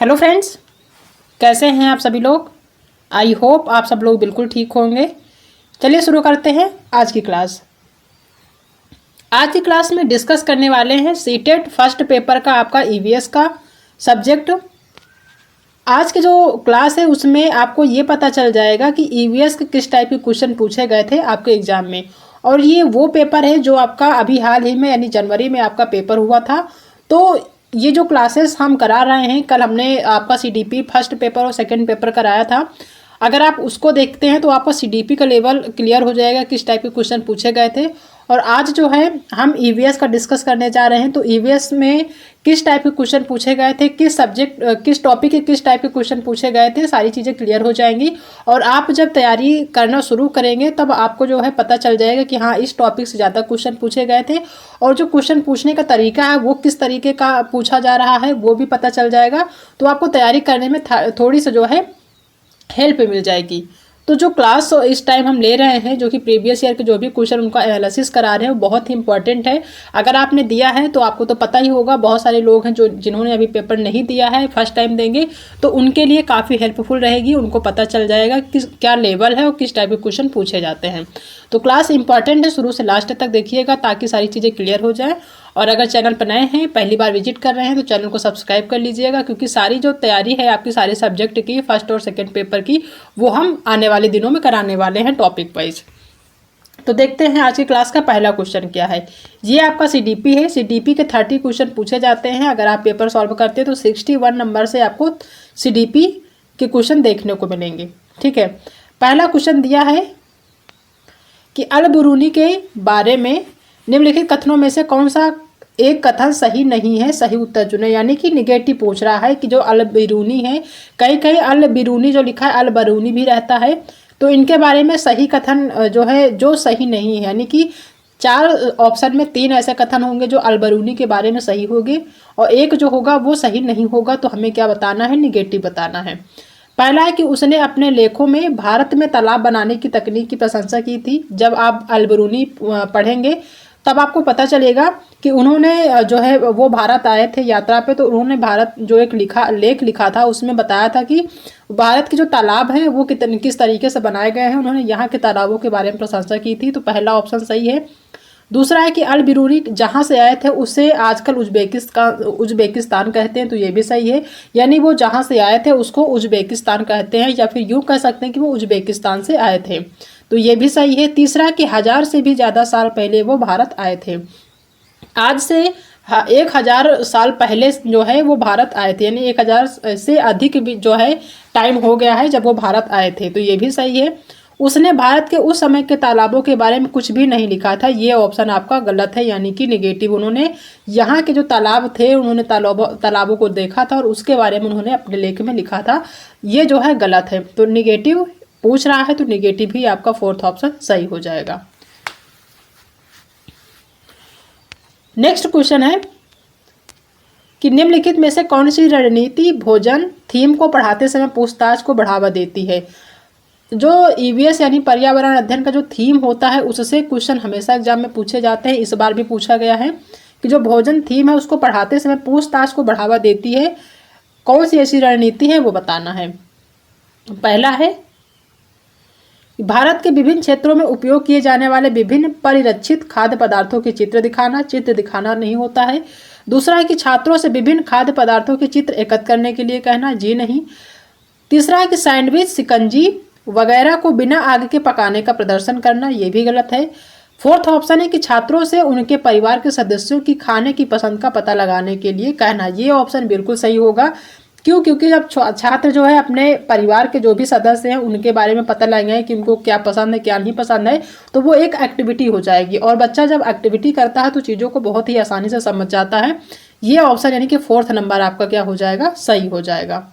Hello friends, कैसे हैं आप सभी लोग। आई होप आप सब लोग बिल्कुल ठीक होंगे। चलिए शुरू करते हैं आज की क्लास। आज की क्लास में डिस्कस करने वाले हैं सीटेट फर्स्ट पेपर का आपका ईवीएस का सब्जेक्ट। आज के जो क्लास है उसमें आपको ये पता चल जाएगा कि ईवीएस के किस टाइप के क्वेश्चन पूछे गए थे आपके एग्जाम में। और ये वो पेपर है जो आपका अभी हाल ही में यानी जनवरी में आपका पेपर हुआ था। तो ये जो क्लासेस हम करा रहे हैं, कल हमने आपका सीडीपी फर्स्ट पेपर और सेकंड पेपर कराया था। अगर आप उसको देखते हैं तो आपका सीडीपी का लेवल क्लियर हो जाएगा किस टाइप के क्वेश्चन पूछे गए थे। और आज जो है हम ईवीएस का डिस्कस करने जा रहे हैं। तो ईवीएस में किस टाइप के क्वेश्चन पूछे गए थे, किस सब्जेक्ट किस टॉपिक के किस टाइप के क्वेश्चन पूछे गए थे, सारी चीज़ें क्लियर हो जाएंगी। और आप जब तैयारी करना शुरू करेंगे तब आपको जो है पता चल जाएगा कि हाँ, इस टॉपिक से ज़्यादा क्वेश्चन पूछे गए थे। और जो क्वेश्चन पूछने का तरीका है वो किस तरीके का पूछा जा रहा है वो भी पता चल जाएगा। तो आपको तैयारी करने में थोड़ी सी जो है हेल्प मिल जाएगी। तो जो क्लास इस टाइम हम ले रहे हैं, जो कि प्रीवियस ईयर के जो भी क्वेश्चन उनका एनालिसिस करा रहे हैं, वो बहुत ही इंपॉर्टेंट है। अगर आपने दिया है तो आपको तो पता ही होगा। बहुत सारे लोग हैं जिन्होंने अभी पेपर नहीं दिया है, फर्स्ट टाइम देंगे, तो उनके लिए काफ़ी हेल्पफुल रहेगी। उनको पता चल जाएगा कि क्या लेवल है और किस टाइप के क्वेश्चन पूछे जाते हैं। तो क्लास इंपॉर्टेंट है, शुरू से लास्ट तक देखिएगा ताकि सारी चीज़ें क्लियर हो जाए। और अगर चैनल पर नए हैं, पहली बार विजिट कर रहे हैं, तो चैनल को सब्सक्राइब कर लीजिएगा, क्योंकि सारी जो तैयारी है आपकी सारे सब्जेक्ट की, फर्स्ट और सेकंड पेपर की, वो हम आने वाले दिनों में कराने वाले हैं टॉपिक वाइज। तो देखते हैं आज की क्लास का पहला क्वेश्चन क्या है। ये आपका सीडीपी है। सीडीपी के 30 क्वेश्चन पूछे जाते हैं। अगर आप पेपर सॉल्व करते हैं तो 61 नंबर से आपको सीडीपी के क्वेश्चन देखने को मिलेंगे। ठीक है, पहला क्वेश्चन दिया है कि अल बिरूनी के बारे में निम्नलिखित कथनों में से कौन सा एक कथन सही नहीं है, सही उत्तर चुने। यानी कि निगेटिव पूछ रहा है कि जो अल बिरूनी है, कहीं कहीं अल बिरूनी जो लिखा है अल बरूनी भी रहता है। तो इनके बारे में सही कथन जो है जो सही नहीं है, यानी कि 4 ऑप्शन में 3 ऐसे कथन होंगे जो अल बरूनी के बारे में सही होंगे और एक जो होगा वो सही नहीं होगा। तो हमें क्या बताना है, निगेटिव बताना है। पहला है कि उसने अपने लेखों में भारत में तालाब बनाने की तकनीक की प्रशंसा की थी। जब आप अल बरूनी पढ़ेंगे तब आपको पता चलेगा कि उन्होंने जो है वो भारत आए थे यात्रा पे, तो उन्होंने भारत जो एक लेख लिखा था उसमें बताया था कि भारत के जो तालाब हैं वो किस तरीके से बनाए गए हैं। उन्होंने यहाँ के तालाबों के बारे में प्रशंसा की थी। तो पहला ऑप्शन सही है। दूसरा है कि अल बिरूनी जहाँ से आए थे उसे आजकल उज्बेकिस्तान कहते हैं। तो ये भी सही है, यानी वो जहाँ से आए थे उसको उज्बेकिस्तान कहते हैं, या फिर यूँ कह सकते हैं कि वो उज्बेकिस्तान से आए थे। तो ये भी सही है। तीसरा कि 1000 से भी ज़्यादा साल पहले वो भारत आए थे। आज से 1000 साल पहले जो है वो भारत आए थे, यानी 1000 से अधिक भी जो है टाइम हो गया है जब वो भारत आए थे। तो ये भी सही है। उसने भारत के उस समय के तालाबों के बारे में कुछ भी नहीं लिखा था। ये ऑप्शन आपका गलत है, यानी कि निगेटिव। उन्होंने यहाँ के जो तालाब थे उन्होंने तालाबों को देखा था और उसके बारे में उन्होंने अपने लेख में लिखा था। ये जो है गलत है। तो निगेटिव पूछ रहा है तो निगेटिव ही आपका फोर्थ ऑप्शन सही हो जाएगा। नेक्स्ट क्वेश्चन है कि निम्नलिखित में से कौन सी रणनीति भोजन थीम को पढ़ाते समय पूछताछ को बढ़ावा देती है। जो ईवीएस यानी पर्यावरण अध्ययन का जो थीम होता है उससे क्वेश्चन हमेशा एग्जाम में पूछे जाते हैं। इस बार भी पूछा गया है कि जो भोजन थीम है उसको पढ़ाते समय पूछताछ को बढ़ावा देती है, कौन सी ऐसी रणनीति है वो बताना है। पहला है भारत के विभिन्न क्षेत्रों में उपयोग किए जाने वाले विभिन्न परिरक्षित खाद्य पदार्थों के चित्र दिखाना नहीं होता है। दूसरा है कि छात्रों से विभिन्न खाद्य पदार्थों के चित्र एकत्र करने के लिए कहना, जी नहीं। तीसरा है कि सैंडविच, शिकंजी वगैरह को बिना आग के पकाने का प्रदर्शन करना, ये भी गलत है। फोर्थ ऑप्शन है कि छात्रों से उनके परिवार के सदस्यों की खाने की पसंद का पता लगाने के लिए कहना, ये ऑप्शन बिल्कुल सही होगा। क्यों? क्योंकि जब छात्र जो है अपने परिवार के जो भी सदस्य हैं उनके बारे में पता लगाएंगे कि उनको क्या पसंद है क्या नहीं पसंद है, तो वो एक एक्टिविटी हो जाएगी। और बच्चा जब एक्टिविटी करता है तो चीज़ों को बहुत ही आसानी से समझ जाता है। ये ऑप्शन यानी कि फोर्थ नंबर आपका क्या हो जाएगा, सही हो जाएगा।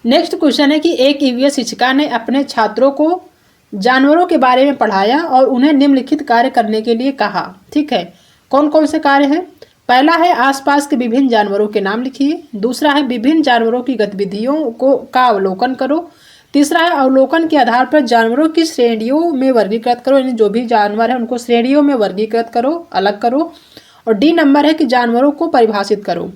नेक्स्ट क्वेश्चन है कि एक ईवीएस शिक्षिका ने अपने छात्रों को जानवरों के बारे में पढ़ाया और उन्हें निम्नलिखित कार्य करने के लिए कहा। ठीक है, कौन कौन से कार्य हैं। पहला है आसपास के विभिन्न जानवरों के नाम लिखिए। दूसरा है विभिन्न जानवरों की गतिविधियों का अवलोकन करो। तीसरा है अवलोकन के आधार पर जानवरों की श्रेणियों में वर्गीकृत करो, यानी जो भी जानवर है उनको श्रेणियों में वर्गीकृत करो, अलग करो। और डी नंबर है कि जानवरों को परिभाषित करो।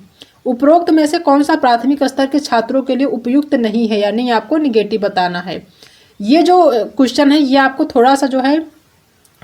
उपरोक्त में से कौन सा प्राथमिक स्तर के छात्रों के लिए उपयुक्त नहीं है, यानी आपको निगेटिव बताना है। ये जो क्वेश्चन है ये आपको थोड़ा सा जो है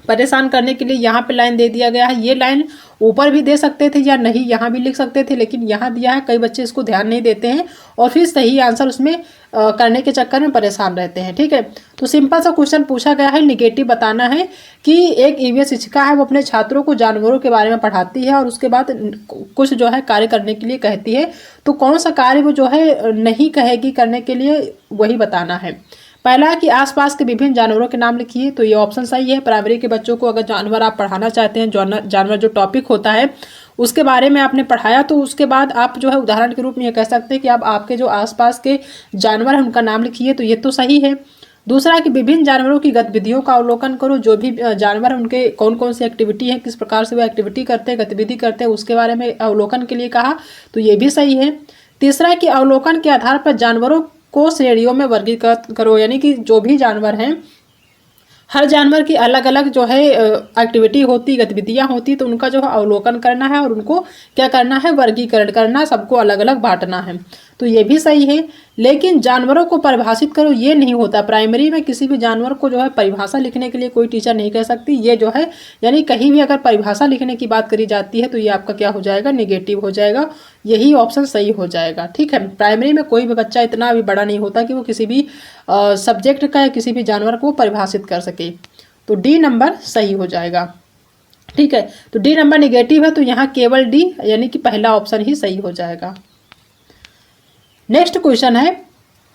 परेशान करने के लिए यहाँ पे लाइन दे दिया गया है। ये लाइन ऊपर भी दे सकते थे या नहीं यहाँ भी लिख सकते थे, लेकिन यहाँ दिया है। कई बच्चे इसको ध्यान नहीं देते हैं और फिर सही आंसर उसमें करने के चक्कर में परेशान रहते हैं। ठीक है, तो सिंपल सा क्वेश्चन पूछा गया है, निगेटिव बताना है कि एक ईवीएस शिक्षिका है, वो अपने छात्रों को जानवरों के बारे में पढ़ाती है और उसके बाद कुछ जो है कार्य करने के लिए कहती है। तो कौन सा कार्य वो जो है नहीं कहेगी करने के लिए, वही बताना है। पहला कि आसपास के विभिन्न जानवरों के नाम लिखिए, तो ये ऑप्शन सही है। प्राइमरी के बच्चों को अगर जानवर आप पढ़ाना चाहते हैं, जानवर जो टॉपिक होता है उसके बारे में आपने पढ़ाया, तो उसके बाद आप जो है उदाहरण के रूप में ये कह सकते हैं कि आप आपके जो आसपास के जानवर हैं उनका नाम लिखिए, तो ये तो सही है। दूसरा कि विभिन्न जानवरों की गतिविधियों का अवलोकन करो, जो भी जानवर उनके कौन कौन सी एक्टिविटी है, किस प्रकार से वो एक्टिविटी करते हैं, गतिविधि करते हैं, उसके बारे में अवलोकन के लिए कहा, तो ये भी सही है। तीसरा कि अवलोकन के आधार पर जानवरों को श्रेणियों में वर्गीकृत करो, यानी कि जो भी जानवर हैं हर जानवर की अलग अलग जो है एक्टिविटी होती, गतिविधियां होती, तो उनका जो है अवलोकन करना है और उनको क्या करना है, वर्गीकरण करना, सबको अलग अलग बांटना है, तो ये भी सही है। लेकिन जानवरों को परिभाषित करो ये नहीं होता। प्राइमरी में किसी भी जानवर को जो है परिभाषा लिखने के लिए कोई टीचर नहीं कह सकती, ये जो है यानी कहीं भी अगर परिभाषा लिखने की बात करी जाती है तो ये आपका क्या हो जाएगा, निगेटिव हो जाएगा। यही ऑप्शन सही हो जाएगा। ठीक है, प्राइमरी में कोई भी बच्चा इतना भी बड़ा नहीं होता कि वो किसी भी सब्जेक्ट का या किसी भी जानवर को परिभाषित कर सके, तो डी नंबर सही हो जाएगा। ठीक है, तो डी नंबर निगेटिव है, तो यहाँ केवल डी यानी कि पहला ऑप्शन ही सही हो जाएगा। नेक्स्ट क्वेश्चन है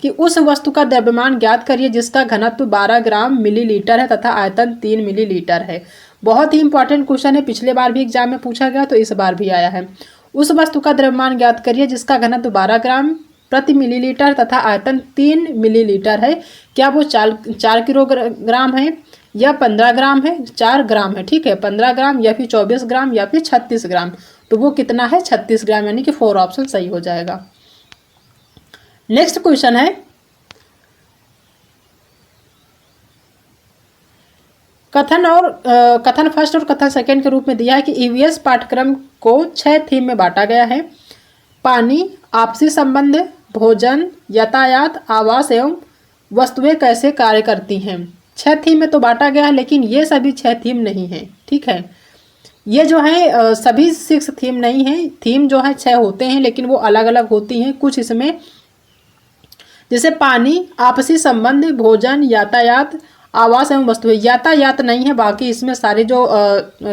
कि उस वस्तु का द्रव्यमान ज्ञात करिए जिसका घनत्व 12 ग्राम मिलीलीटर है तथा आयतन 3 मिलीलीटर है। बहुत ही इंपॉर्टेंट क्वेश्चन है, पिछले बार भी एग्जाम में पूछा गया तो इस बार भी आया है। उस वस्तु का द्रव्यमान ज्ञात करिए जिसका घनत्व 12 ग्राम प्रति मिलीलीटर तथा आयतन 3 मिलीलीटर है। क्या वो 4 किलोग्राम है या 15 ग्राम है, 4 ग्राम है। ठीक है, 15 ग्राम या फिर 24 ग्राम या फिर 36 ग्राम, तो वो कितना है, 36 ग्राम, यानी कि 4 ऑप्शन सही हो जाएगा। नेक्स्ट क्वेश्चन है कथन फर्स्ट और कथन सेकंड के रूप में दिया है कि ईवीएस पाठ्यक्रम को 6 थीम में बांटा गया है। पानी, आपसी संबंध, भोजन, यातायात, आवास एवं वस्तुएं कैसे कार्य करती हैं। 6 थीम में तो बांटा गया है, लेकिन ये सभी 6 थीम नहीं है। ठीक है, ये जो है सभी 6 थीम नहीं है। थीम जो है 6 होते हैं, लेकिन वो अलग अलग होती हैं। कुछ इसमें जैसे पानी, आपसी संबंध, भोजन, यातायात, आवास एवं वस्तुएं, यातायात नहीं है। बाकी इसमें सारे जो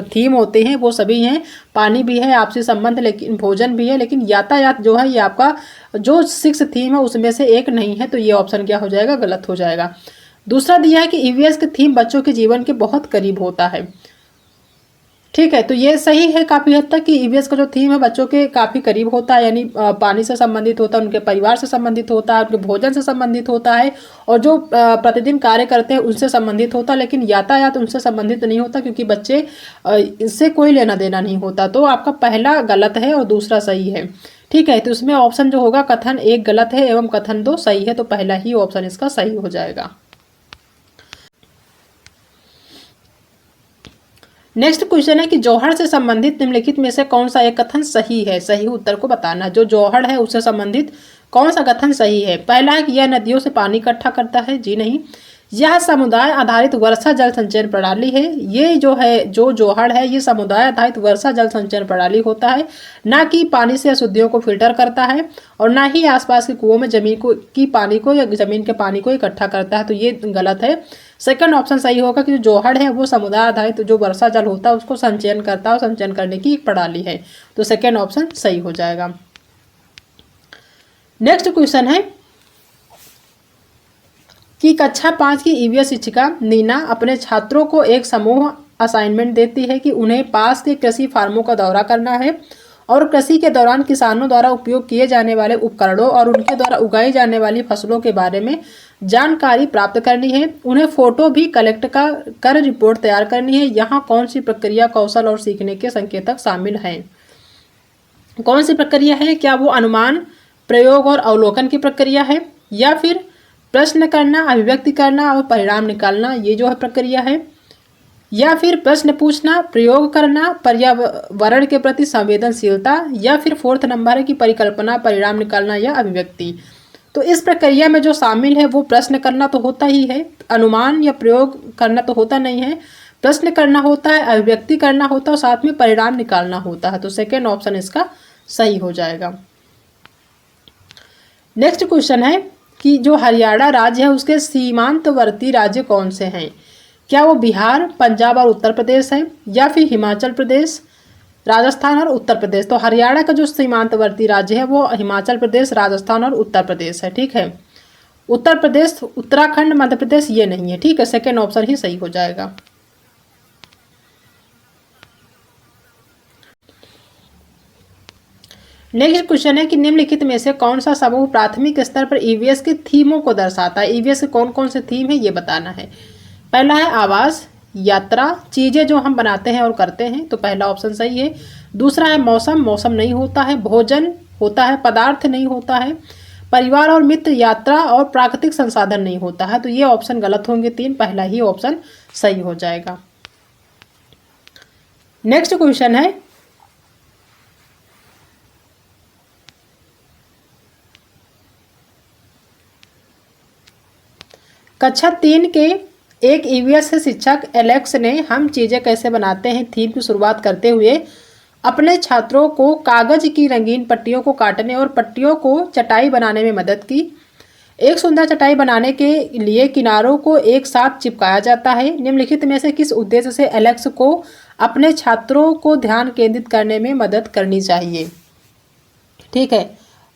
थीम होते हैं वो सभी हैं। पानी भी है, आपसी संबंध, लेकिन भोजन भी है, लेकिन यातायात जो है ये आपका जो 6 थीम है उसमें से एक नहीं है, तो ये ऑप्शन क्या हो जाएगा, गलत हो जाएगा। दूसरा दिया है कि ईवीएस की थीम बच्चों के जीवन के बहुत करीब होता है। ठीक है, तो ये सही है काफ़ी हद तक कि ईवीएस का जो थीम है बच्चों के काफ़ी करीब होता है, यानी पानी से संबंधित होता है, उनके परिवार से संबंधित होता है, उनके भोजन से संबंधित होता है और जो प्रतिदिन कार्य करते हैं उनसे संबंधित होता है। लेकिन यातायात उनसे संबंधित नहीं होता, क्योंकि बच्चे इससे कोई लेना देना नहीं होता। तो आपका पहला गलत है और दूसरा सही है। ठीक है, तो इसमें ऑप्शन जो होगा कथन 1 गलत है एवं कथन 2 सही है, तो पहला ही ऑप्शन इसका सही हो जाएगा। नेक्स्ट क्वेश्चन है कि जौहर से संबंधित निम्नलिखित में से कौन सा एक कथन सही है। सही उत्तर को बताना। जो जौहर है उससे संबंधित कौन सा कथन सही है। पहला है कि यह नदियों से पानी इकट्ठा करता है। जी नहीं। यह समुदाय आधारित वर्षा जल संचयन प्रणाली है। ये जो है जो जौहर है ये समुदाय आधारित वर्षा जल संचयन प्रणाली होता है, ना कि पानी से अशुद्धियों को फिल्टर करता है और ना ही आसपास के कुओं में जमीन पानी को या जमीन के पानी को इकट्ठा करता है, तो ये गलत है। सेकंड ऑप्शन सही होगा कि जो जौहर है वो समुदाय आधारित जो वर्षा जल होता है उसको संचयन करता है और संचयन करने की एक प्रणाली है, तो सेकंड ऑप्शन सही हो जाएगा। नेक्स्ट क्वेश्चन है कि कक्षा 5 की ईवीएस शिक्षिका नीना अपने छात्रों को एक समूह असाइनमेंट देती है कि उन्हें पास के कृषि फार्मों का दौरा करना है और कृषि के दौरान किसानों द्वारा उपयोग किए जाने वाले उपकरणों और उनके द्वारा उगाई जाने वाली फसलों के बारे में जानकारी प्राप्त करनी है। उन्हें फोटो भी कलेक्ट कर रिपोर्ट तैयार करनी है। यहाँ कौन सी प्रक्रिया, कौशल और सीखने के संकेतक शामिल हैं। कौन सी प्रक्रिया है? क्या वो अनुमान, प्रयोग और अवलोकन की प्रक्रिया है, या फिर प्रश्न करना, अभिव्यक्ति करना और परिणाम निकालना, ये जो है प्रक्रिया है। या फिर प्रश्न पूछना, प्रयोग करना, पर्यावरण के प्रति संवेदनशीलता, या फिर फोर्थ नंबर है कि परिकल्पना, परिणाम निकालना या अभिव्यक्ति। तो इस प्रक्रिया में जो शामिल है वो प्रश्न करना तो होता ही है, अनुमान या प्रयोग करना तो होता नहीं है। प्रश्न करना होता है, अभिव्यक्ति करना होता है और साथ में परिणाम निकालना होता है। तो सेकेंड ऑप्शन इसका सही हो जाएगा। नेक्स्ट क्वेश्चन है कि जो हरियाणा राज्य है उसके सीमांतवर्ती राज्य कौन से हैं? क्या वो बिहार, पंजाब और उत्तर प्रदेश है, या फिर हिमाचल प्रदेश, राजस्थान और उत्तर प्रदेश? तो हरियाणा का जो सीमांतवर्ती राज्य है वो हिमाचल प्रदेश, राजस्थान और उत्तर प्रदेश है। ठीक है, उत्तर प्रदेश, उत्तराखंड, मध्य प्रदेश ये नहीं है। ठीक है, सेकेंड ऑप्शन ही सही हो जाएगा। नेक्स्ट क्वेश्चन है कि निम्नलिखित में से कौन सा समूह प्राथमिक स्तर पर ईवीएस के थीमों को दर्शाता है? ईवीएस के कौन कौन से थीम है ये बताना है। पहला है आवास, यात्रा, चीजें जो हम बनाते हैं और करते हैं, तो पहला ऑप्शन सही है। दूसरा है मौसम, मौसम नहीं होता है। भोजन होता है, पदार्थ नहीं होता है। परिवार और मित्र, यात्रा और प्राकृतिक संसाधन नहीं होता है। तो ये ऑप्शन गलत होंगे तीन, पहला ही ऑप्शन सही हो जाएगा। नेक्स्ट क्वेश्चन है कक्षा 3 के एक ईवीएस शिक्षक एलेक्स ने हम चीज़ें कैसे बनाते हैं थीम की शुरुआत करते हुए अपने छात्रों को कागज की रंगीन पट्टियों को काटने और पट्टियों को चटाई बनाने में मदद की। एक सुंदर चटाई बनाने के लिए किनारों को एक साथ चिपकाया जाता है। निम्नलिखित में से किस उद्देश्य से एलेक्स को अपने छात्रों को ध्यान केंद्रित करने में मदद करनी चाहिए? ठीक है,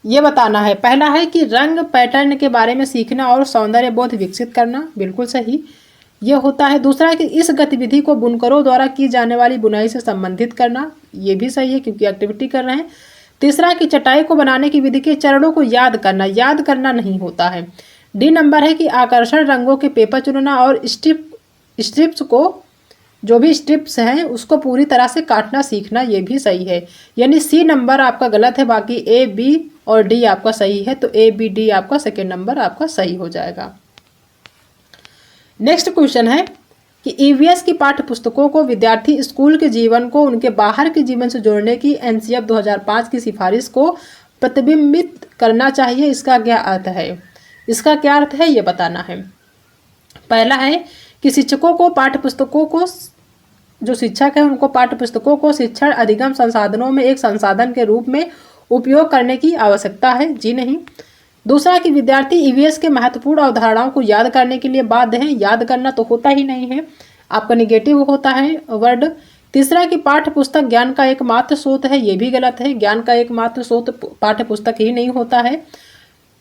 ये बताना है। पहला है कि रंग पैटर्न के बारे में सीखना और सौंदर्य बोध विकसित करना, बिल्कुल सही ये होता है। दूसरा है कि इस गतिविधि को बुनकरों द्वारा की जाने वाली बुनाई से संबंधित करना, ये भी सही है क्योंकि एक्टिविटी कर रहे हैं। तीसरा है कि चटाई को बनाने की विधि के चरणों को याद करना, याद करना नहीं होता है। डी नंबर है कि आकर्षण रंगों के पेपर चुनना और स्ट्रिप्स को, जो भी स्ट्रिप्स हैं उसको पूरी तरह से काटना सीखना, ये भी सही है। यानी सी नंबर आपका गलत है, बाकी ए, बी और डी आपका सही है। तो ए, बी, डी आपका सेकेंड नंबर आपका सही हो जाएगा। नेक्स्ट क्वेश्चन है कि ईवीएस की पाठ्य पुस्तकों को विद्यार्थी स्कूल के जीवन को उनके बाहर के जीवन से जोड़ने की एनसीएफ 2005 की सिफारिश को प्रतिबिंबित करना चाहिए। इसका क्या अर्थ है? इसका क्या अर्थ है ये बताना है। पहला है कि शिक्षकों को पाठ्य पुस्तकों को, जो शिक्षक है उनको पाठ्य पुस्तकों को शिक्षण अधिगम संसाधनों में एक संसाधन के रूप में उपयोग करने की आवश्यकता है, जी नहीं। दूसरा कि विद्यार्थी ईवीएस के महत्वपूर्ण अवधारणाओं को याद करने के लिए बाध्य है, याद करना तो होता ही नहीं है, आपका निगेटिव होता है वर्ड। तीसरा कि पाठ्य पुस्तक ज्ञान का एकमात्र स्रोत है, ये भी गलत है, ज्ञान का एकमात्र स्रोत पाठ्य पुस्तक ही नहीं होता है।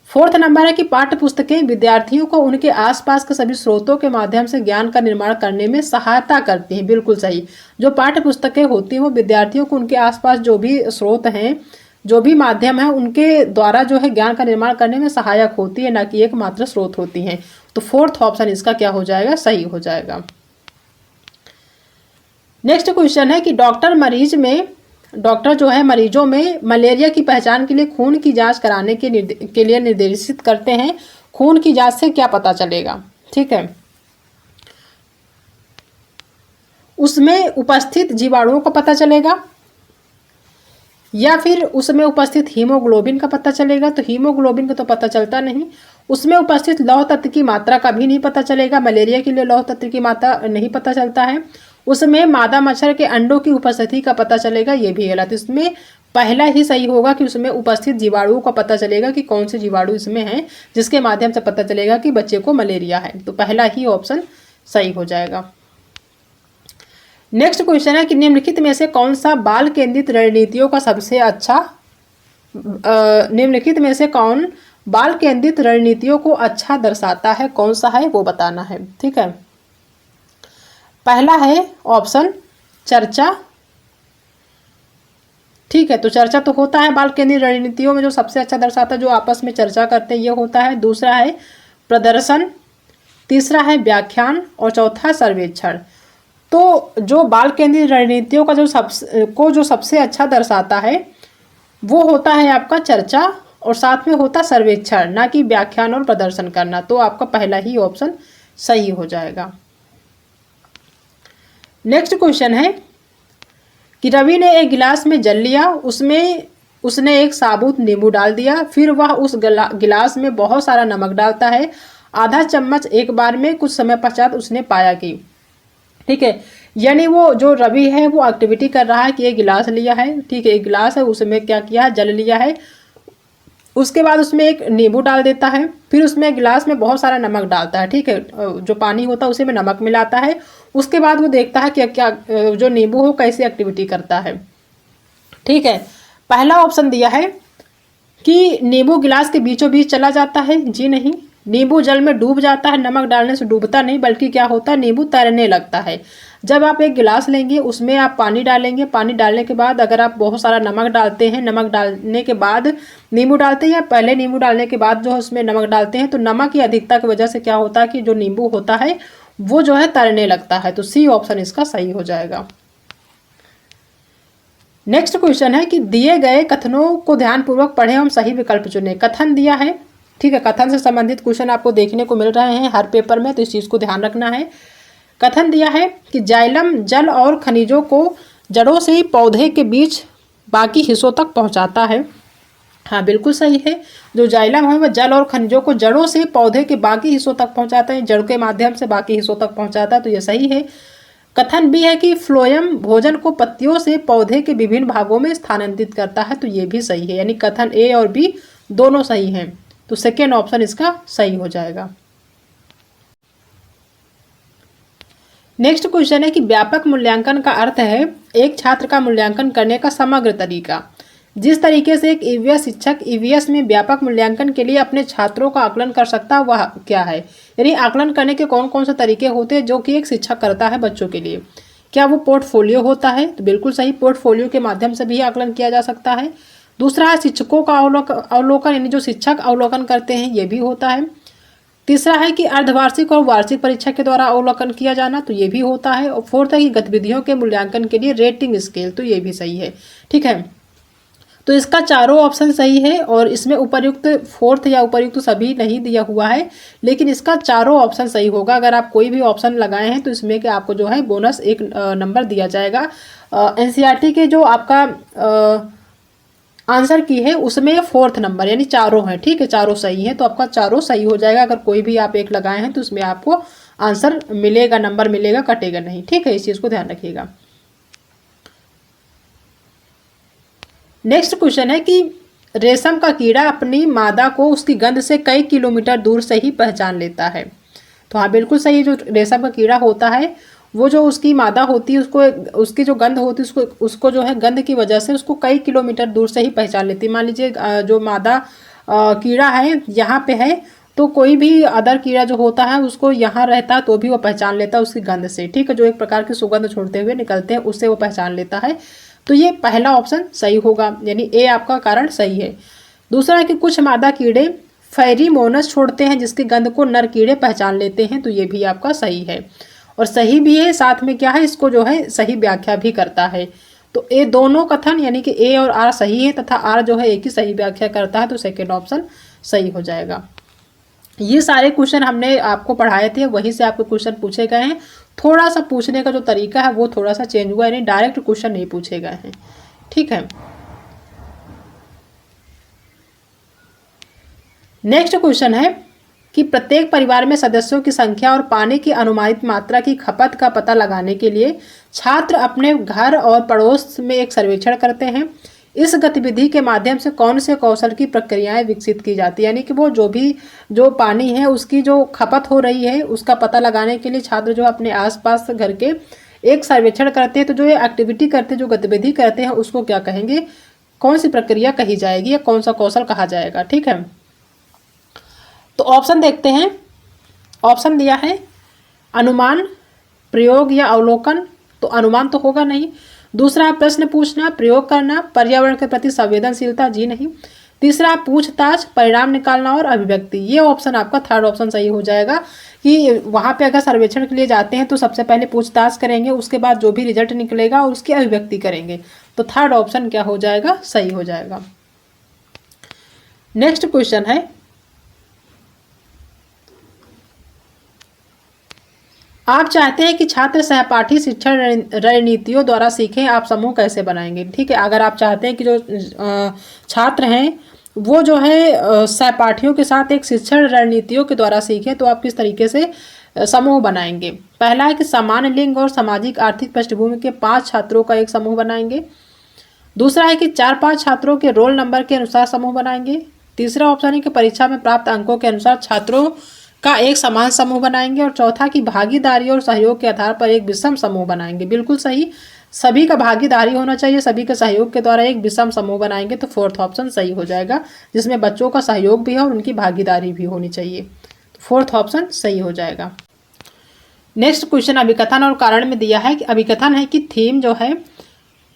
फोर्थ नंबर है कि पाठ्य पुस्तकें विद्यार्थियों को उनके आसपास के सभी स्रोतों के माध्यम से ज्ञान का निर्माण करने में सहायता करती हैं, बिल्कुल सही। जो पाठ्य पुस्तकें होती हैं वो विद्यार्थियों को उनके आसपास जो भी स्रोत हैं, जो भी माध्यम है उनके द्वारा जो है ज्ञान का निर्माण करने में सहायक होती है, ना कि एकमात्र स्रोत होती हैं। तो फोर्थ ऑप्शन इसका क्या हो जाएगा? सही हो जाएगा। नेक्स्ट क्वेश्चन है कि डॉक्टर जो है मरीजों में मलेरिया की पहचान के लिए खून की जांच कराने के लिए निर्देशित करते हैं। खून की जांच से क्या पता चलेगा? ठीक है, उसमें उपस्थित जीवाणुओं का पता चलेगा या फिर उसमें उपस्थित हीमोग्लोबिन का पता चलेगा? तो हीमोग्लोबिन का तो पता चलता नहीं। उसमें उपस्थित लौह तत्व की मात्रा का भी नहीं पता चलेगा, मलेरिया के लिए लौह तत्व की मात्रा नहीं पता चलता है। उसमें मादा मच्छर के अंडों की उपस्थिति का पता चलेगा, ये भी गलत। इसमें पहला ही सही होगा कि उसमें उपस्थित जीवाणुओं का पता चलेगा कि कौन से जीवाणु इसमें हैं, जिसके माध्यम से पता चलेगा कि बच्चे को मलेरिया है। तो पहला ही ऑप्शन सही हो जाएगा। नेक्स्ट क्वेश्चन है कि निम्नलिखित में से कौन सा बाल केंद्रित रणनीतियों का सबसे अच्छा निम्नलिखित में से कौन बाल केंद्रित रणनीतियों को अच्छा दर्शाता है, कौन सा है वो बताना है। ठीक है, पहला है ऑप्शन चर्चा। ठीक है, तो चर्चा तो होता है बाल केंद्रित रणनीतियों में जो सबसे अच्छा दर्शाता है, जो आपस में चर्चा करते हैं, ये होता है। दूसरा है प्रदर्शन, तीसरा है व्याख्यान और चौथा सर्वेक्षण। तो जो बाल केंद्रित रणनीतियों का जो सबसे अच्छा दर्शाता है वो होता है आपका चर्चा और साथ में होता सर्वेक्षण, ना कि व्याख्यान और प्रदर्शन करना। तो आपका पहला ही ऑप्शन सही हो जाएगा। नेक्स्ट क्वेश्चन है कि रवि ने एक गिलास में जल लिया, उसमें उसने एक साबुत नींबू डाल दिया, फिर वह उस गिलास में बहुत सारा नमक डालता है, आधा चम्मच एक बार में। कुछ समय पश्चात उसने पाया कि, ठीक है, यानी वो जो रवि है वो एक्टिविटी कर रहा है कि एक गिलास लिया है, ठीक है, एक गिलास है, उसमें क्या किया है, जल लिया है, उसके बाद उसमें एक नींबू डाल देता है, फिर उसमें गिलास में बहुत सारा नमक डालता है, ठीक है, जो पानी होता है उसी में नमक मिलाता है। उसके बाद वो देखता है कि क्या जो नींबू हो कैसी एक्टिविटी करता है, ठीक है। पहला ऑप्शन दिया है कि नींबू गिलास के बीचों बीच चला जाता है, जी नहीं। नींबू जल में डूब जाता है, नमक डालने से डूबता नहीं, बल्कि क्या होता है, नींबू तैरने लगता है। जब आप एक गिलास लेंगे, उसमें आप पानी डालेंगे, पानी डालने के बाद अगर आप बहुत सारा नमक डालते हैं, नमक डालने के बाद नींबू डालते हैं या पहले नींबू डालने के बाद जो है उसमें नमक डालते हैं, तो नमक की अधिकता की वजह से क्या होता है कि जो नींबू होता है वो जो है तैरने लगता है। तो सी ऑप्शन इसका सही हो जाएगा। नेक्स्ट क्वेश्चन है कि दिए गए कथनों को ध्यानपूर्वक पढ़ें एवं सही विकल्प चुनें। कथन दिया है, ठीक है, कथन से संबंधित क्वेश्चन आपको देखने को मिल रहे हैं हर पेपर में, तो इस चीज़ को ध्यान रखना है। कथन दिया है कि जाइलम जल और खनिजों को जड़ों से ही पौधे के बीच बाकी हिस्सों तक पहुंचाता है। हाँ, बिल्कुल सही है। जो जाइलम है वह जल और खनिजों को जड़ों से पौधे के बाकी हिस्सों तक पहुंचाता है, जड़ के माध्यम से बाकी हिस्सों तक पहुंचाता है, तो यह सही है। कथन भी है कि फ्लोएम भोजन को पत्तियों से पौधे के विभिन्न भागों में स्थानांतरित करता है, तो ये भी सही है, यानी कथन ए और बी दोनों सही हैं, तो सेकेंड ऑप्शन इसका सही हो जाएगा। नेक्स्ट क्वेश्चन है कि व्यापक मूल्यांकन का अर्थ है एक छात्र का मूल्यांकन करने का समग्र तरीका। जिस तरीके से एक ईवीएस शिक्षक ईवीएस में व्यापक मूल्यांकन के लिए अपने छात्रों का आकलन कर सकता है वह क्या है, यानी आकलन करने के कौन कौन से तरीके होते हैं जो कि एक शिक्षक करता है बच्चों के लिए। क्या वो पोर्टफोलियो होता है, तो बिल्कुल सही, पोर्टफोलियो के माध्यम से भी आकलन किया जा सकता है। दूसरा है शिक्षकों का अवलोकन, यानी जो शिक्षक अवलोकन करते हैं ये भी होता है। तीसरा है कि अर्धवार्षिक और वार्षिक परीक्षा के द्वारा अवलोकन किया जाना, तो ये भी होता है। और फोर्थ है कि गतिविधियों के मूल्यांकन के लिए रेटिंग स्केल, तो ये भी सही है, ठीक है। तो इसका चारों ऑप्शन सही है और इसमें उपर्युक्त फोर्थ या उपर्युक्त सभी नहीं दिया हुआ है, लेकिन इसका चारों ऑप्शन सही होगा। अगर आप कोई भी ऑप्शन लगाए हैं तो इसमें कि आपको जो है बोनस एक नंबर दिया जाएगा। एनसीईआरटी के जो आपका आंसर की है उसमें फोर्थ नंबर, यानी चारों हैं, ठीक है, चारों सही है, तो आपका चारों सही हो जाएगा। अगर कोई भी आप एक लगाए हैं तो उसमें आपको आंसर मिलेगा, नंबर मिलेगा, कटेगा नहीं, ठीक है, इस चीज़ को ध्यान रखिएगा। नेक्स्ट क्वेश्चन है कि रेशम का कीड़ा अपनी मादा को उसकी गंध से कई किलोमीटर दूर से ही पहचान लेता है। तो हाँ, बिल्कुल सही, जो रेशम का कीड़ा होता है वो जो उसकी मादा होती है उसको उसकी जो गंध होती है उसको जो है गंध की वजह से उसको कई किलोमीटर दूर से ही पहचान लेती है। मान लीजिए जो मादा कीड़ा है यहाँ पे है, तो कोई भी अदर कीड़ा जो होता है उसको यहाँ रहता है तो भी वो पहचान लेता है उसकी गंध से, ठीक है, जो एक प्रकार की सुगंध छोड़ते हुए निकलते हैं उससे वो पहचान लेता है। तो ये पहला ऑप्शन सही होगा, यानी ए आपका कारण सही है। दूसरा है कि कुछ मादा कीड़े फेरीमोनस छोड़ते हैं जिसकी गंध को नर कीड़े पहचान लेते हैं, तो ये भी आपका सही है और सही भी है, साथ में क्या है इसको जो है सही व्याख्या भी करता है। तो ए दोनों कथन यानी कि ए और आर सही है तथा आर जो है एक ही सही व्याख्या करता है, तो सेकेंड ऑप्शन सही हो जाएगा। ये सारे क्वेश्चन हमने आपको पढ़ाए थे, वहीं से आपके क्वेश्चन पूछे गए हैं। थोड़ा सा पूछने का जो तरीका है वो थोड़ा सा चेंज हुआ है, यानी डायरेक्ट क्वेश्चन नहीं पूछे गए हैं, ठीक है। नेक्स्ट क्वेश्चन है कि प्रत्येक परिवार में सदस्यों की संख्या और पानी की अनुमानित मात्रा की खपत का पता लगाने के लिए छात्र अपने घर और पड़ोस में एक सर्वेक्षण करते हैं। इस गतिविधि के माध्यम से कौन से कौशल की प्रक्रियाएं विकसित की जाती है, यानी कि वो जो पानी है उसकी जो खपत हो रही है उसका पता लगाने के लिए छात्र जो अपने आसपास घर के एक सर्वेक्षण करते हैं। तो जो ये एक्टिविटी करते हैं, जो गतिविधि करते हैं, उसको क्या कहेंगे, कौन सी प्रक्रिया कही जाएगी या कौन सा कौशल कहा जाएगा, ठीक है। तो ऑप्शन देखते हैं। ऑप्शन दिया है अनुमान, प्रयोग या अवलोकन, तो अनुमान तो होगा नहीं। दूसरा प्रश्न पूछना, प्रयोग करना, पर्यावरण के प्रति संवेदनशीलता, जी नहीं। तीसरा पूछताछ, परिणाम निकालना और अभिव्यक्ति, ये ऑप्शन आपका थर्ड ऑप्शन सही हो जाएगा कि वहाँ पे अगर सर्वेक्षण के लिए जाते हैं तो सबसे पहले पूछताछ करेंगे, उसके बाद जो भी रिजल्ट निकलेगा उसकी अभिव्यक्ति करेंगे, तो थर्ड ऑप्शन क्या हो जाएगा, सही हो जाएगा। नेक्स्ट क्वेश्चन है आप चाहते हैं कि छात्र सहपाठी शिक्षण रणनीतियों द्वारा सीखें, आप समूह कैसे बनाएंगे। ठीक है, अगर आप चाहते हैं कि जो छात्र हैं वो जो है सहपाठियों के साथ एक शिक्षण रणनीतियों के द्वारा सीखें, तो आप किस तरीके से समूह बनाएंगे। पहला है कि समान लिंग और सामाजिक आर्थिक पृष्ठभूमि के 5 छात्रों का एक समूह बनाएंगे। दूसरा है कि 4-5 छात्रों के रोल नंबर के अनुसार समूह बनाएंगे। तीसरा ऑप्शन है कि परीक्षा में प्राप्त अंकों के अनुसार छात्रों का एक समान समूह बनाएंगे। और चौथा कि भागीदारी और सहयोग के आधार पर एक विषम समूह बनाएंगे। बिल्कुल सही, सभी का भागीदारी होना चाहिए, सभी के सहयोग के द्वारा एक विषम समूह बनाएंगे, तो फोर्थ ऑप्शन सही हो जाएगा, जिसमें बच्चों का सहयोग भी है और उनकी भागीदारी भी होनी चाहिए, तो फोर्थ ऑप्शन सही हो जाएगा। नेक्स्ट क्वेश्चन अभिकथन और कारण में दिया है कि अभिकथन है कि थीम जो है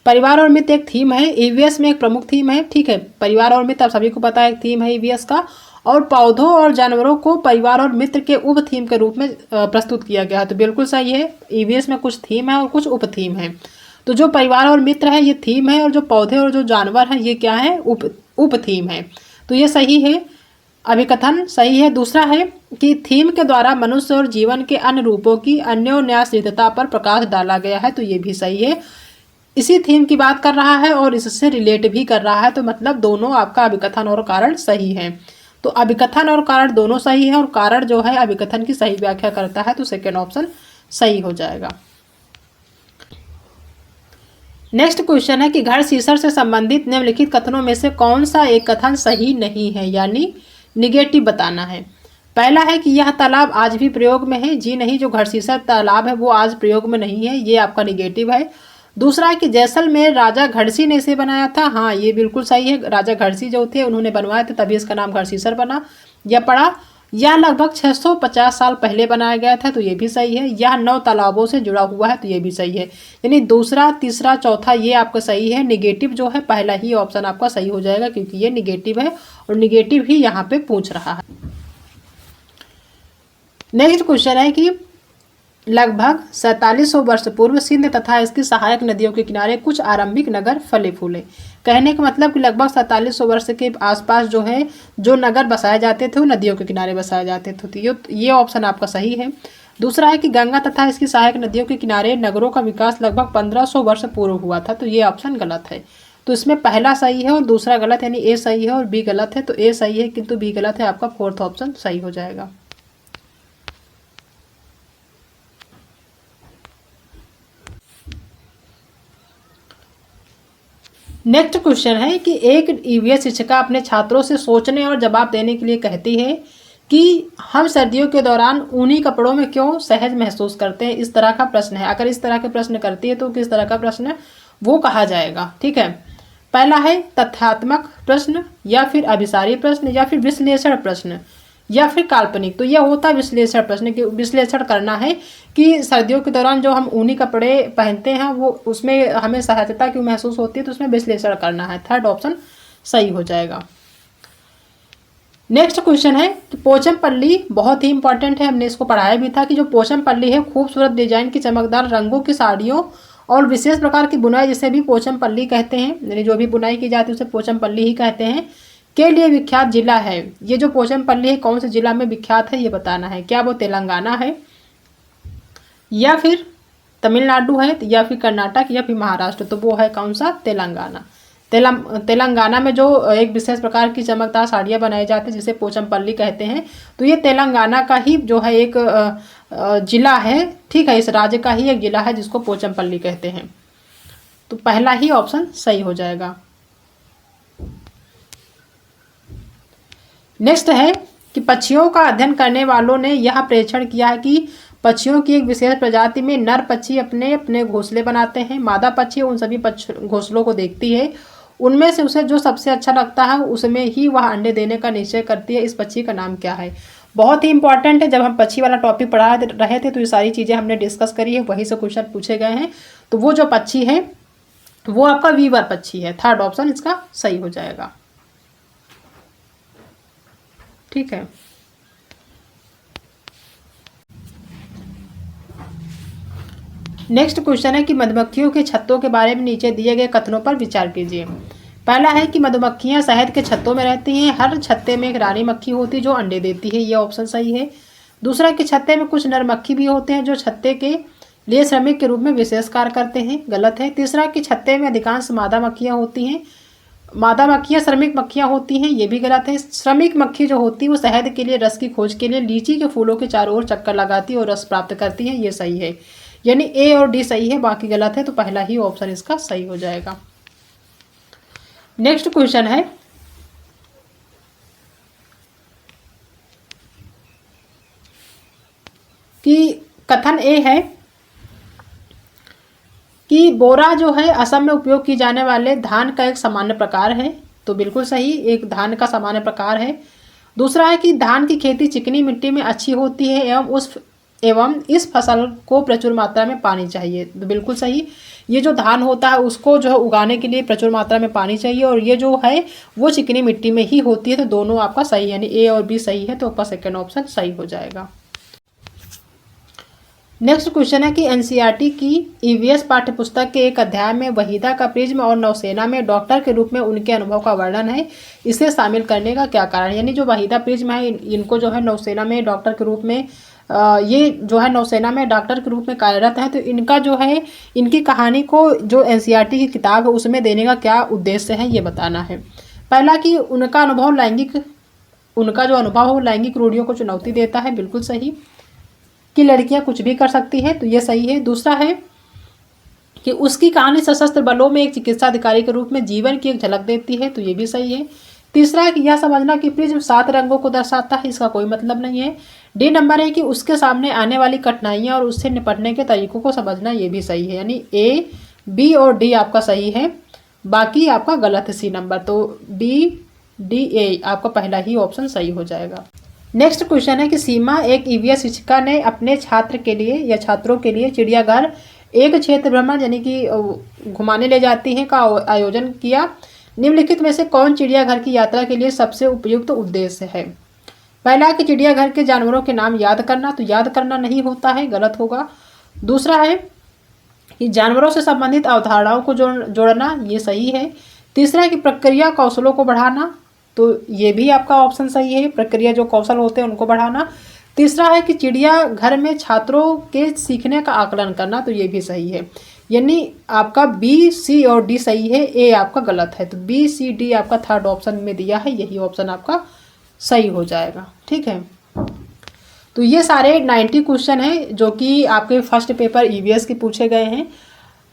परिवार और मित्र एक थीम है, ईवीएस में एक प्रमुख थीम है। ठीक है, परिवार और मित्र आप सभी को पता है एक थीम है ईवीएस का, और पौधों और जानवरों को परिवार और मित्र के उप थीम के रूप में प्रस्तुत किया गया है, तो बिल्कुल सही है। ईवीएस में कुछ थीम है और कुछ उप थीम है, तो जो परिवार और मित्र है ये थीम है, और जो पौधे और जो जानवर है ये क्या है, उप थीम है, तो ये सही है, अभिकथन सही है। दूसरा है कि थीम के द्वारा मनुष्य और जीवन के अन्य रूपों की अन्योन्याश्रितता पर प्रकाश डाला गया है, तो ये भी सही है। इसी थीम की बात कर रहा है और इससे रिलेट भी कर रहा है, तो मतलब दोनों आपका अभिकथन और कारण सही है। तो अभिकथन और कारण दोनों सही है, और कारण जो है अभिकथन की सही व्याख्या करता है, तो सेकेंड ऑप्शन सही हो जाएगा। नेक्स्ट क्वेश्चन है कि घर शीर्षक से संबंधित निम्नलिखित कथनों में से कौन सा एक कथन सही नहीं है, यानी निगेटिव बताना है। पहला है कि यह तालाब आज भी प्रयोग में है, जी नहीं, जो घर शीर्षक तालाब है वो आज प्रयोग में नहीं है, ये आपका निगेटिव है। दूसरा है कि जैसलमेर राजा घड़सी ने इसे बनाया था, हाँ ये बिल्कुल सही है, राजा घड़सी जो थे उन्होंने बनवाया था, तभी इसका नाम घड़सीसर बना या पड़ा। यह लगभग 650 साल पहले बनाया गया था, तो ये भी सही है। यह 9 तालाबों से जुड़ा हुआ है, तो ये भी सही है। यानी दूसरा, तीसरा, चौथा ये आपका सही है। निगेटिव जो है पहला ही ऑप्शन आपका सही हो जाएगा, क्योंकि ये निगेटिव है और निगेटिव ही यहाँ पे पूछ रहा है। नेक्स्ट क्वेश्चन है कि लगभग 4700 वर्ष पूर्व सिंध तथा इसकी सहायक नदियों के किनारे कुछ आरंभिक नगर फले फूले। कहने का मतलब कि लगभग 4700 वर्ष के आसपास जो है जो नगर बसाए जाते थे वो नदियों के किनारे बसाए जाते थे, तो ये ऑप्शन आपका सही है। दूसरा है कि गंगा तथा इसकी सहायक नदियों के किनारे नगरों का विकास लगभग 1500 वर्ष पूर्व हुआ था, तो ये ऑप्शन गलत है। तो इसमें पहला सही है और दूसरा गलत, यानी ए सही है और बी गलत है, तो ए सही है किंतु बी गलत है, आपका फोर्थ ऑप्शन सही हो जाएगा। नेक्स्ट क्वेश्चन है कि एक ईवीएस शिक्षिका अपने छात्रों से सोचने और जवाब देने के लिए कहती है कि हम सर्दियों के दौरान ऊनी कपड़ों में क्यों सहज महसूस करते हैं, इस तरह का प्रश्न है। अगर इस तरह के प्रश्न करती है तो किस तरह का प्रश्न वो कहा जाएगा। ठीक है, पहला है तथ्यात्मक प्रश्न, या फिर अभिसारी प्रश्न, या फिर विश्लेषण प्रश्न, या फिर काल्पनिक। तो यह होता है विश्लेषण प्रश्न, कि विश्लेषण करना है कि सर्दियों के दौरान जो हम ऊनी कपड़े पहनते हैं वो उसमें हमें सहजता क्यों महसूस होती है, तो उसमें विश्लेषण करना है। थर्ड ऑप्शन सही हो जाएगा। नेक्स्ट क्वेश्चन है कि पोचमपल्ली बहुत ही इंपॉर्टेंट है, हमने इसको पढ़ाया भी था कि जो पोचमपल्ली है खूबसूरत डिजाइन की चमकदार रंगों की साड़ियों और विशेष प्रकार की बुनाई जिसे भी पोचमपल्ली कहते हैं, यानी जो भी बुनाई की जाती है उसे पोचमपल्ली ही कहते हैं, के लिए विख्यात जिला है। ये जो पोचमपल्ली है कौन से जिला में विख्यात है ये बताना है। क्या वो तेलंगाना है, या फिर तमिलनाडु है, या फिर कर्नाटक, या फिर महाराष्ट्र, तो वो है कौन सा, तेलंगाना। तेलंगाना में जो एक विशेष प्रकार की चमकदार साड़ियाँ बनाई जाती है जिसे पोचमपल्ली कहते हैं, तो ये तेलंगाना का ही जो है एक जिला है। ठीक है, इस राज्य का ही एक जिला है जिसको पोचमपल्ली कहते हैं, तो पहला ही ऑप्शन सही हो जाएगा। नेक्स्ट है कि पक्षियों का अध्ययन करने वालों ने यह प्रेक्षण किया है कि पक्षियों की एक विशेष प्रजाति में नर पक्षी अपने अपने घोंसले बनाते हैं। मादा पक्षी उन सभी घोंसलों को देखती है, उनमें से उसे जो सबसे अच्छा लगता है उसमें ही वह अंडे देने का निश्चय करती है। इस पक्षी का नाम क्या है। बहुत ही इंपॉर्टेंट है, जब हम पक्षी वाला टॉपिक पढ़ा रहे थे तो ये सारी चीज़ें हमने डिस्कस करी है, वहीं से क्वेश्चन पूछे गए हैं। तो वो जो पक्षी है वो आपका वीवर पक्षी है। थर्ड ऑप्शन इसका सही हो जाएगा। ठीक है, नेक्स्ट क्वेश्चन है कि मधुमक्खियों के छत्तों के बारे में नीचे दिए गए कथनों पर विचार कीजिए। पहला है कि मधुमक्खियां शहद के छत्तों में रहती हैं, हर छत्ते में एक रानी मक्खी होती है जो अंडे देती है, ये ऑप्शन सही है। दूसरा कि छत्ते में कुछ नर मक्खी भी होते हैं जो छत्ते के लिए श्रमिक के रूप में विशेष कार्य करते हैं, गलत है। तीसरा कि छत्ते में अधिकांश मादा मक्खियाँ होती हैं, मादा मक्खियाँ श्रमिक मक्खियाँ होती हैं, ये भी गलत है। श्रमिक मक्खी जो होती है वो शहद के लिए, रस की खोज के लिए लीची के फूलों के चारों ओर चक्कर लगाती है और रस प्राप्त करती है, ये सही है। यानी ए और डी सही है, बाकी गलत है, तो पहला ही ऑप्शन इसका सही हो जाएगा। नेक्स्ट क्वेश्चन है कि कथन ए है कि बोरा जो है असम में उपयोग की जाने वाले धान का एक सामान्य प्रकार है, तो बिल्कुल सही, एक धान का सामान्य प्रकार है। दूसरा है कि धान की खेती चिकनी मिट्टी में अच्छी होती है एवं इस फसल को प्रचुर मात्रा में पानी चाहिए, तो बिल्कुल सही। ये जो धान होता है उसको जो है उगाने के लिए प्रचुर मात्रा में पानी चाहिए और ये जो है वो चिकनी मिट्टी में ही होती है, तो दोनों आपका सही, यानी ए और बी सही है, तो आपका सेकेंड ऑप्शन सही हो जाएगा। नेक्स्ट क्वेश्चन है कि एनसीईआरटी की ईवीएस पाठ्यपुस्तक के एक अध्याय में वहीदा का प्रिज्म और नौसेना में डॉक्टर के रूप में उनके अनुभव का वर्णन है, इसे शामिल करने का क्या कारण? यानी जो वहीदा प्रिज्म है इनको जो है नौसेना में डॉक्टर के रूप में ये जो है नौसेना में डॉक्टर के रूप में कार्यरत है, तो इनका जो है इनकी कहानी को जो एनसीईआरटी की किताब है उसमें देने का क्या उद्देश्य है ये बताना है। पहला कि उनका जो अनुभव हो लैंगिक रूढ़ियों को चुनौती देता है, बिल्कुल सही। कि लड़कियां कुछ भी कर सकती है, तो ये सही है। दूसरा है कि उसकी कहानी सशस्त्र बलों में एक चिकित्सा अधिकारी के रूप में जीवन की एक झलक देती है, तो ये भी सही है। तीसरा है कि यह समझना कि प्रिज्म 7 रंगों को दर्शाता है, इसका कोई मतलब नहीं है। डी नंबर है कि उसके सामने आने वाली कठिनाइयां और उससे निपटने के तरीकों को समझना, ये भी सही है। यानी ए, बी और डी आपका सही है, बाकी आपका गलत है सी नंबर, तो बी, डी, ए आपका पहला ही ऑप्शन सही हो जाएगा। नेक्स्ट क्वेश्चन है कि सीमा एक ईवीएस शिक्षिका ने अपने छात्र के लिए या छात्रों के लिए चिड़ियाघर एक क्षेत्र भ्रमण यानी कि घुमाने ले जाती है का आयोजन किया। निम्नलिखित में से कौन चिड़ियाघर की यात्रा के लिए सबसे उपयुक्त उद्देश्य है? पहला कि चिड़ियाघर के जानवरों के नाम याद करना, तो याद करना नहीं होता है, गलत होगा। दूसरा है कि जानवरों से संबंधित अवधारणाओं को जोड़ना, ये सही है। तीसरा है कि प्रक्रिया कौशलों को बढ़ाना, तो ये भी आपका ऑप्शन सही है, प्रक्रिया जो कौशल होते हैं उनको बढ़ाना। तीसरा है कि चिड़ियाघर में छात्रों के सीखने का आकलन करना, तो ये भी सही है। यानी आपका बी, सी और डी सही है, ए आपका गलत है, तो बी, सी, डी आपका थर्ड ऑप्शन में दिया है, यही ऑप्शन आपका सही हो जाएगा। ठीक है, तो ये सारे 90 क्वेश्चन हैं जो कि आपके फर्स्ट पेपर ईवीएस के पूछे गए हैं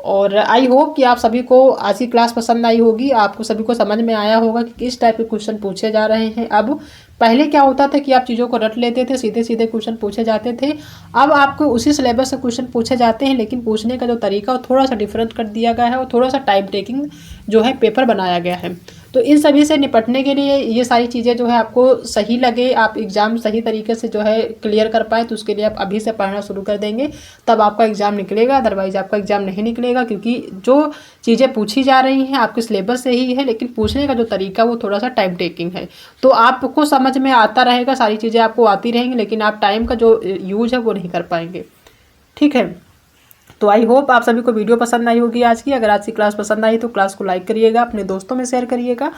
और आई होप कि आप सभी को आज की क्लास पसंद आई होगी, आपको सभी को समझ में आया होगा कि किस टाइप के क्वेश्चन पूछे जा रहे हैं। अब पहले क्या होता था कि आप चीज़ों को रट लेते थे, सीधे सीधे क्वेश्चन पूछे जाते थे, अब आपको उसी सिलेबस से क्वेश्चन पूछे जाते हैं, लेकिन पूछने का जो तरीका वो थोड़ा सा डिफरेंट कर दिया गया है और थोड़ा सा टाइम टेकिंग जो है पेपर बनाया गया है। तो इन सभी से निपटने के लिए ये सारी चीज़ें जो है आपको सही लगे, आप एग्ज़ाम सही तरीके से जो है क्लियर कर पाए, तो उसके लिए आप अभी से पढ़ना शुरू कर देंगे, तब आपका एग्ज़ाम निकलेगा। अदरवाइज आपका एग्ज़ाम नहीं निकलेगा, क्योंकि जो चीज़ें पूछी जा रही हैं आपके सिलेबस से ही है, लेकिन पूछने का जो तरीका वो थोड़ा सा टाइम टेकिंग है। तो आपको समझ में आता रहेगा, सारी चीज़ें आपको आती रहेंगी, लेकिन आप टाइम का जो यूज है वो नहीं कर पाएंगे। ठीक है, तो आई होप आप सभी को वीडियो पसंद आई होगी आज की। अगर आज की क्लास पसंद आई तो क्लास को लाइक करिएगा, अपने दोस्तों में शेयर करिएगा।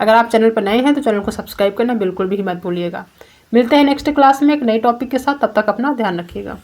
अगर आप चैनल पर नए हैं तो चैनल को सब्सक्राइब करना बिल्कुल भी मत भूलिएगा। मिलते हैं नेक्स्ट क्लास में एक नए टॉपिक के साथ, तब तक अपना ध्यान रखिएगा।